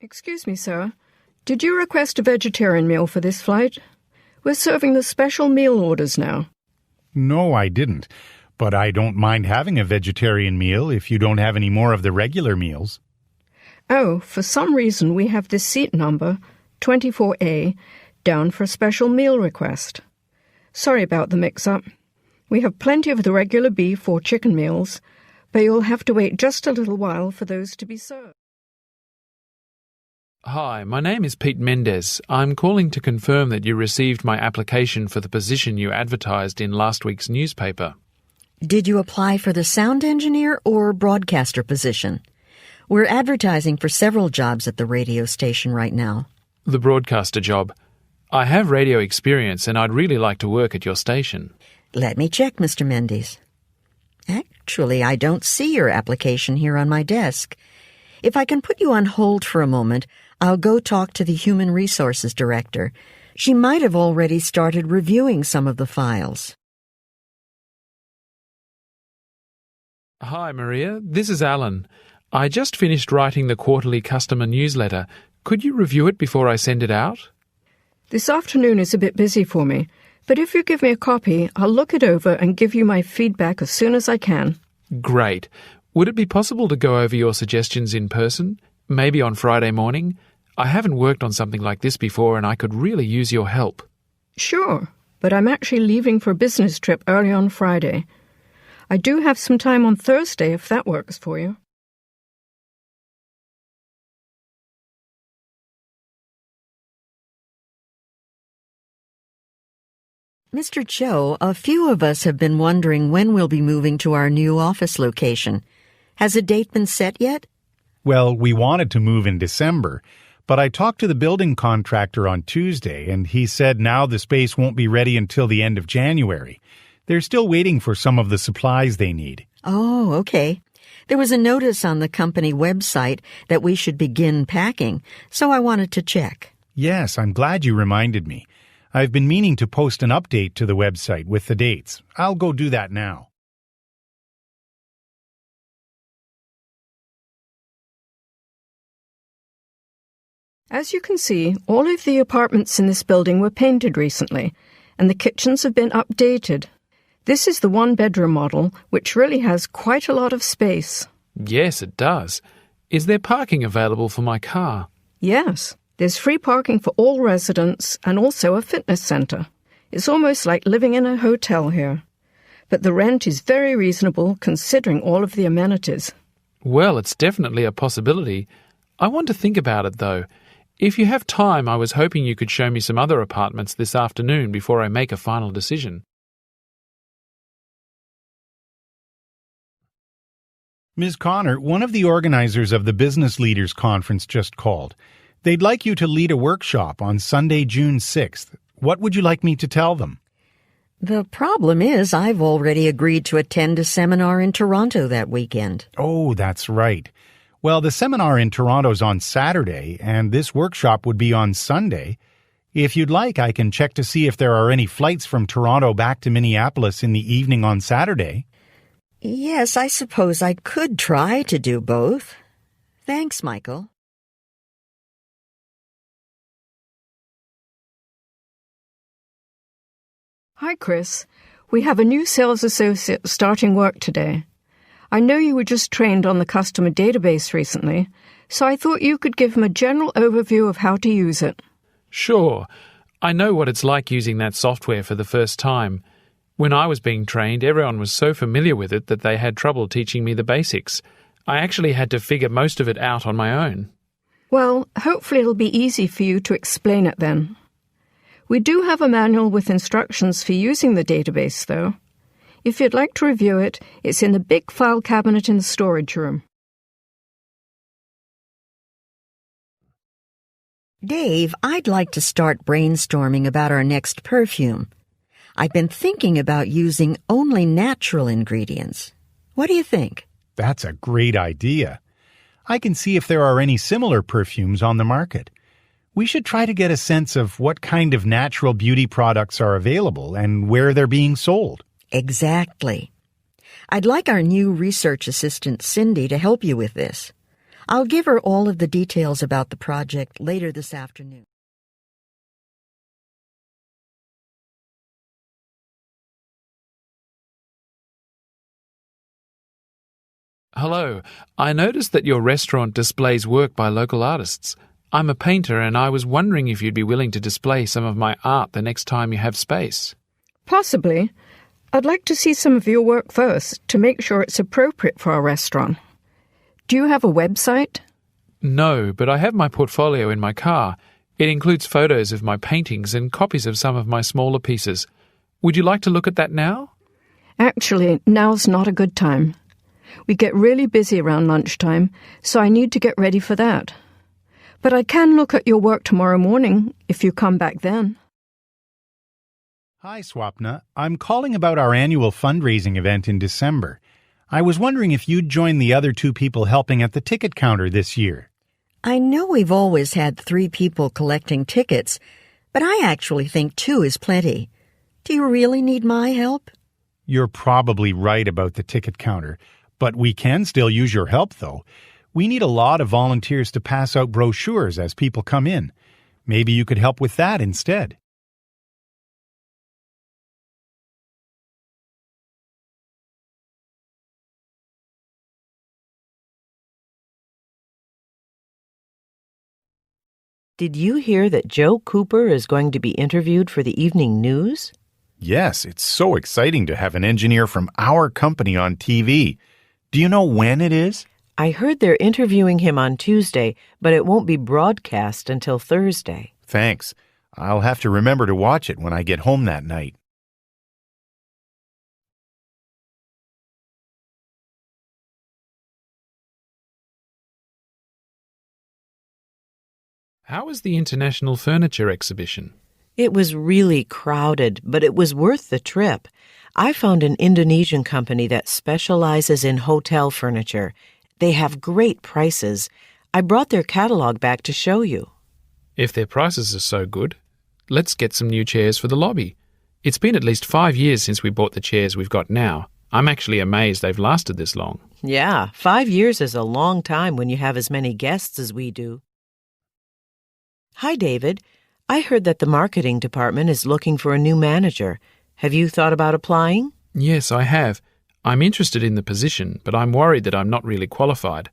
Excuse me, sir. Did you request a vegetarian meal for this flight? We're serving the special meal orders now. No, I didn't. But I don't mind having a vegetarian meal if you don't have any more of the regular meals. Oh, for some reason we have this seat number, 24A, down for a special meal request. Sorry about the mix-up. We have plenty of the regular beef or chicken meals, but you'll have to wait just a little while for those to be served. Hi, my name is Pete Mendez. I'm calling to confirm that you received my application for the position you advertised in last week's newspaper. Did you apply for the sound engineer or broadcaster position? We're advertising for several jobs at the radio station right now. The broadcaster job. I have radio experience and I'd really like to work at your station. Let me check, Mr. Mendez. Actually, I don't see your application here on my desk. If I can put you on hold for a moment, I'll go talk to the Human Resources Director. She might have already started reviewing some of the files. Hi, Maria. This is Alan. I just finished writing the quarterly customer newsletter. Could you review it before I send it out? This afternoon is a bit busy for me, but if you give me a copy, I'll look it over and give you my feedback as soon as I can. Great. Would it be possible to go over your suggestions in person? Maybe on Friday morning? I haven't worked on something like this before and I could really use your help. Sure, but I'm actually leaving for a business trip early on Friday. I do have some time on Thursday if that works for you. Mr. Cho, a few of us have been wondering when we'll be moving to our new office location. Has a date been set yet? Well, we wanted to move in December, but I talked to the building contractor on Tuesday, and he said now the space won't be ready until the end of January. They're still waiting for some of the supplies they need. Oh, okay. There was a notice on the company website that we should begin packing, so I wanted to check. Yes, I'm glad you reminded me. I've been meaning to post an update to the website with the dates. I'll go do that now. As you can see, all of the apartments in this building were painted recently, and the kitchens have been updated. This is the one-bedroom model, which really has quite a lot of space. Yes, it does. Is there parking available for my car? Yes, there's free parking for all residents and also a fitness centre. It's almost like living in a hotel here. But the rent is very reasonable considering all of the amenities. Well, it's definitely a possibility. I want to think about it, though. If you have time, I was hoping you could show me some other apartments this afternoon before I make a final decision. Ms. Connor, one of the organizers of the Business Leaders Conference just called. They'd like you to lead a workshop on Sunday, June 6th. What would you like me to tell them? The problem is I've already agreed to attend a seminar in Toronto that weekend. Oh, that's right. Well, the seminar in Toronto's on Saturday, and this workshop would be on Sunday. If you'd like, I can check to see if there are any flights from Toronto back to Minneapolis in the evening on Saturday. Yes, I suppose I could try to do both. Thanks, Michael. Hi, Chris. We have a new sales associate starting work today. I know you were just trained on the customer database recently, so I thought you could give him a general overview of how to use it. Sure. I know what it's like using that software for the first time. When I was being trained, everyone was so familiar with it that they had trouble teaching me the basics. I actually had to figure most of it out on my own. Well, hopefully it'll be easy for you to explain it then. We do have a manual with instructions for using the database, though. If you'd like to review it, it's in the big file cabinet in the storage room. Dave, I'd like to start brainstorming about our next perfume. I've been thinking about using only natural ingredients. What do you think? That's a great idea. I can see if there are any similar perfumes on the market. We should try to get a sense of what kind of natural beauty products are available and where they're being sold. Exactly. I'd like our new research assistant, Cindy, to help you with this. I'll give her all of the details about the project later this afternoon. Hello. I noticed that your restaurant displays work by local artists. I'm a painter and I was wondering if you'd be willing to display some of my art the next time you have space. Possibly. I'd like to see some of your work first to make sure it's appropriate for our restaurant. Do you have a website? No, but I have my portfolio in my car. It includes photos of my paintings and copies of some of my smaller pieces. Would you like to look at that now? Actually, now's not a good time. We get really busy around lunchtime, so I need to get ready for that. But I can look at your work tomorrow morning if you come back then. Hi, Swapna. I'm calling about our annual fundraising event in December. I was wondering if you'd join the other 2 people helping at the ticket counter this year. I know we've always had 3 people collecting tickets, but I actually think 2 is plenty. Do you really need my help? You're probably right about the ticket counter, but we can still use your help, though. We need a lot of volunteers to pass out brochures as people come in. Maybe you could help with that instead. Did you hear that Joe Cooper is going to be interviewed for the evening news? Yes, it's so exciting to have an engineer from our company on TV. Do you know when it is? I heard they're interviewing him on Tuesday, but it won't be broadcast until Thursday. Thanks. I'll have to remember to watch it when I get home that night. How was the International Furniture Exhibition? It was really crowded, but it was worth the trip. I found an Indonesian company that specializes in hotel furniture. They have great prices. I brought their catalog back to show you. If their prices are so good, let's get some new chairs for the lobby. It's been at least 5 years since we bought the chairs we've got now. I'm actually amazed they've lasted this long. Yeah, 5 years is a long time when you have as many guests as we do. Hi, David. I heard that the marketing department is looking for a new manager. Have you thought about applying? Yes, I have. I'm interested in the position, but I'm worried that I'm not really qualified.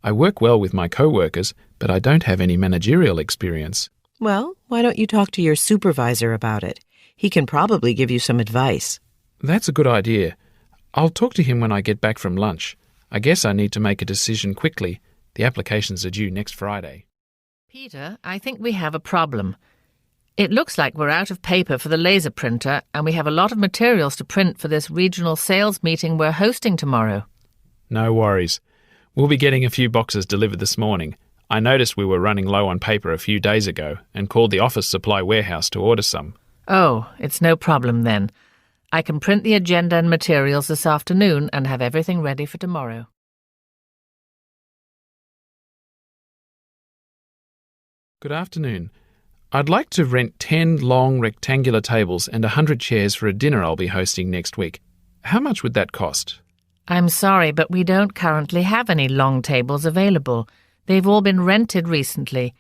I work well with my co-workers, but I don't have any managerial experience. Well, why don't you talk to your supervisor about it? He can probably give you some advice. That's a good idea. I'll talk to him when I get back from lunch. I guess I need to make a decision quickly. The applications are due next Friday. Peter, I think we have a problem. It looks like we're out of paper for the laser printer, and we have a lot of materials to print for this regional sales meeting we're hosting tomorrow. No worries. We'll be getting a few boxes delivered this morning. I noticed we were running low on paper a few days ago and called the office supply warehouse to order some. Oh, it's no problem then. I can print the agenda and materials this afternoon and have everything ready for tomorrow. Good afternoon. I'd like to rent 10 long rectangular tables and 100 chairs for a dinner I'll be hosting next week. How much would that cost? I'm sorry, but we don't currently have any long tables available. They've all been rented recently.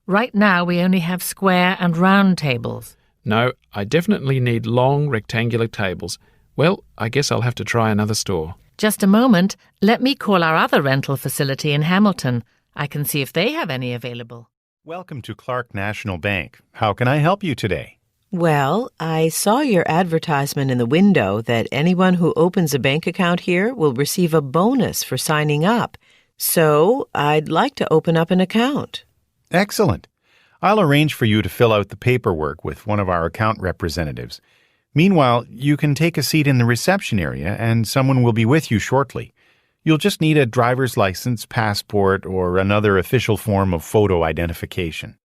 Right now we only have square and round tables. No, I definitely need long rectangular tables. Well, I guess I'll have to try another store. Just a moment. Let me call our other rental facility in Hamilton. I can see if they have any available. Welcome to Clark National Bank. How can I help you today? Well, I saw your advertisement in the window that anyone who opens a bank account here will receive a bonus for signing up. So I'd like to open up an account. Excellent. I'll arrange for you to fill out the paperwork with one of our account representatives. Meanwhile, you can take a seat in the reception area and someone will be with you shortly. You'll just need a driver's license, passport, or another official form of photo identification.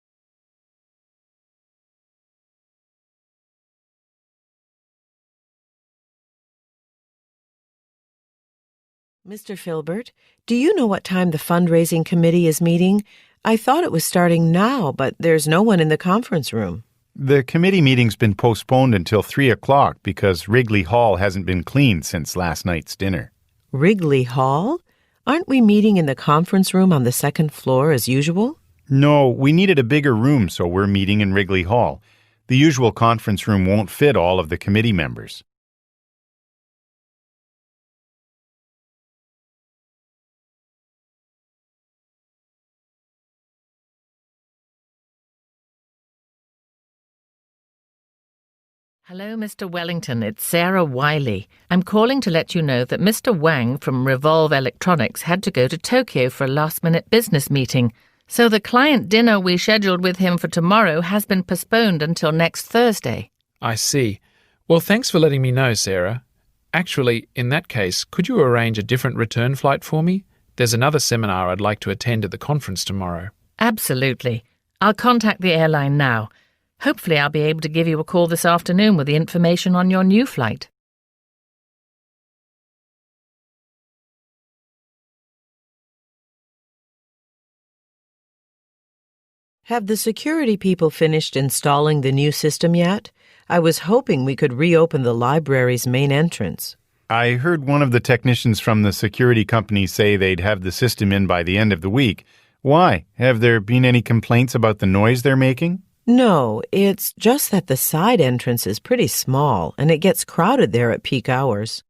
Mr. Filbert, do you know what time the fundraising committee is meeting? I thought it was starting now, but there's no one in the conference room. The committee meeting's been postponed until 3 o'clock because Wrigley Hall hasn't been cleaned since last night's dinner. Wrigley Hall? Aren't we meeting in the conference room on the second floor as usual? No, we needed a bigger room, so we're meeting in Wrigley Hall. The usual conference room won't fit all of the committee members. Hello, Mr. Wellington. It's Sarah Wiley. I'm calling to let you know that Mr. Wang from Revolve Electronics had to go to Tokyo for a last-minute business meeting. So the client dinner we scheduled with him for tomorrow has been postponed until next Thursday. I see. Well, thanks for letting me know, Sarah. Actually, in that case, could you arrange a different return flight for me? There's another seminar I'd like to attend at the conference tomorrow. Absolutely. I'll contact the airline now. Hopefully I'll be able to give you a call this afternoon with the information on your new flight. Have the security people finished installing the new system yet? I was hoping we could reopen the library's main entrance. I heard one of the technicians from the security company say they'd have the system in by the end of the week. Why? Have there been any complaints about the noise they're making? No, it's just that the side entrance is pretty small and it gets crowded there at peak hours.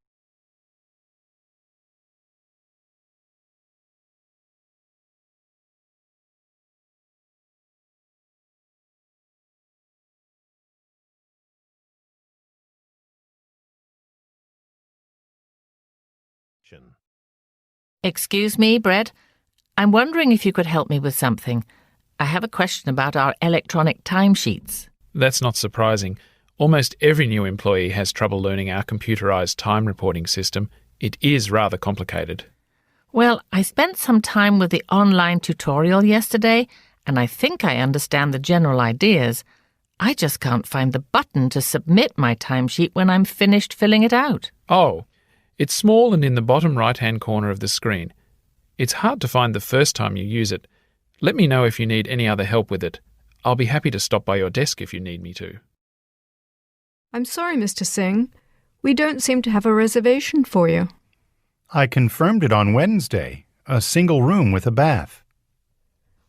Excuse me, Brett. I'm wondering if you could help me with something. I have a question about our electronic timesheets. That's not surprising. Almost every new employee has trouble learning our computerized time reporting system. It is rather complicated. Well, I spent some time with the online tutorial yesterday, and I think I understand the general ideas. I just can't find the button to submit my timesheet when I'm finished filling it out. Oh, it's small and in the bottom right-hand corner of the screen. It's hard to find the first time you use it. Let me know if you need any other help with it. I'll be happy to stop by your desk if you need me to. I'm sorry, Mr. Singh. We don't seem to have a reservation for you. I confirmed it on Wednesday. A single room with a bath.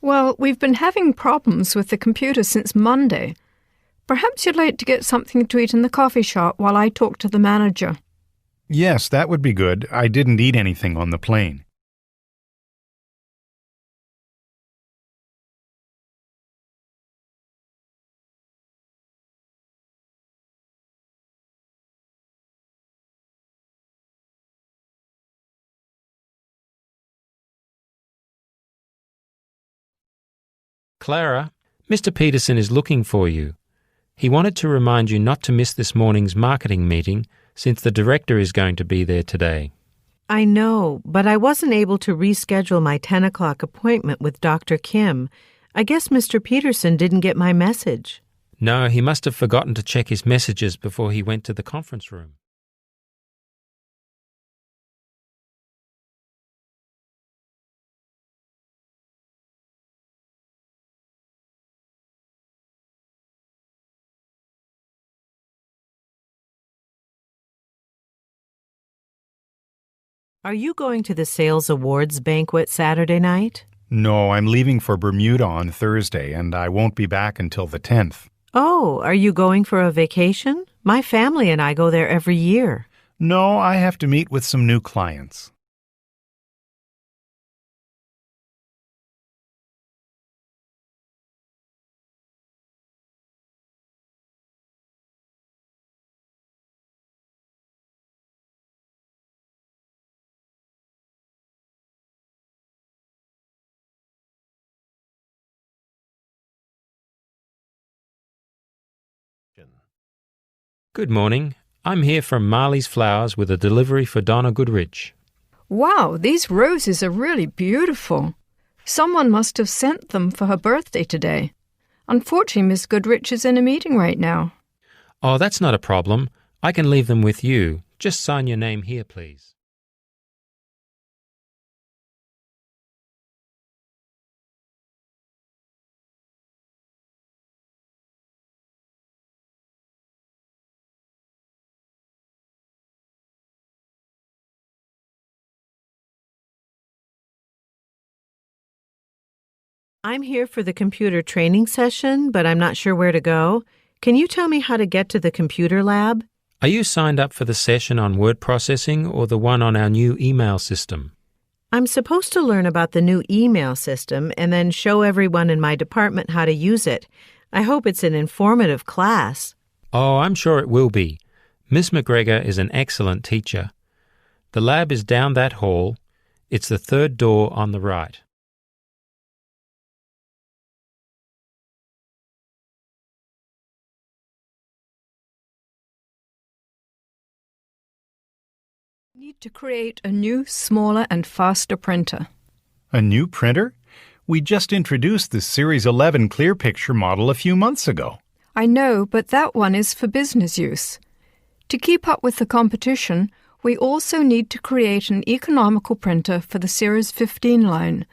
Well, we've been having problems with the computer since Monday. Perhaps you'd like to get something to eat in the coffee shop while I talk to the manager. Yes, that would be good. I didn't eat anything on the plane. Clara, Mr. Peterson is looking for you. He wanted to remind you not to miss this morning's marketing meeting since the director is going to be there today. I know, but I wasn't able to reschedule my 10 o'clock appointment with Dr. Kim. I guess Mr. Peterson didn't get my message. No, he must have forgotten to check his messages before he went to the conference room. Are you going to the sales awards banquet Saturday night? No, I'm leaving for Bermuda on Thursday, and I won't be back until the 10th. Oh, are you going for a vacation? My family and I go there every year. No, I have to meet with some new clients. Good morning. I'm here from Marley's Flowers with a delivery for Donna Goodrich. Wow, these roses are really beautiful. Someone must have sent them for her birthday today. Unfortunately, Miss Goodrich is in a meeting right now. Oh, that's not a problem. I can leave them with you. Just sign your name here, please. I'm here for the computer training session, but I'm not sure where to go. Can you tell me how to get to the computer lab? Are you signed up for the session on word processing or the one on our new email system? I'm supposed to learn about the new email system and then show everyone in my department how to use it. I hope it's an informative class. Oh, I'm sure it will be. Miss McGregor is an excellent teacher. The lab is down that hall. It's the third door on the right. Need to create a new, smaller and faster printer. A new printer? We just introduced the Series 11 Clear Picture model a few months ago. I know, but that one is for business use. To keep up with the competition, we also need to create an economical printer for the Series 15 line,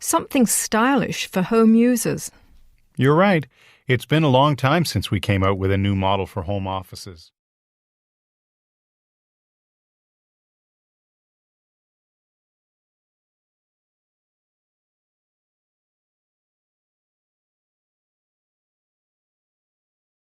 something stylish for home users. You're right. It's been a long time since we came out with a new model for home offices.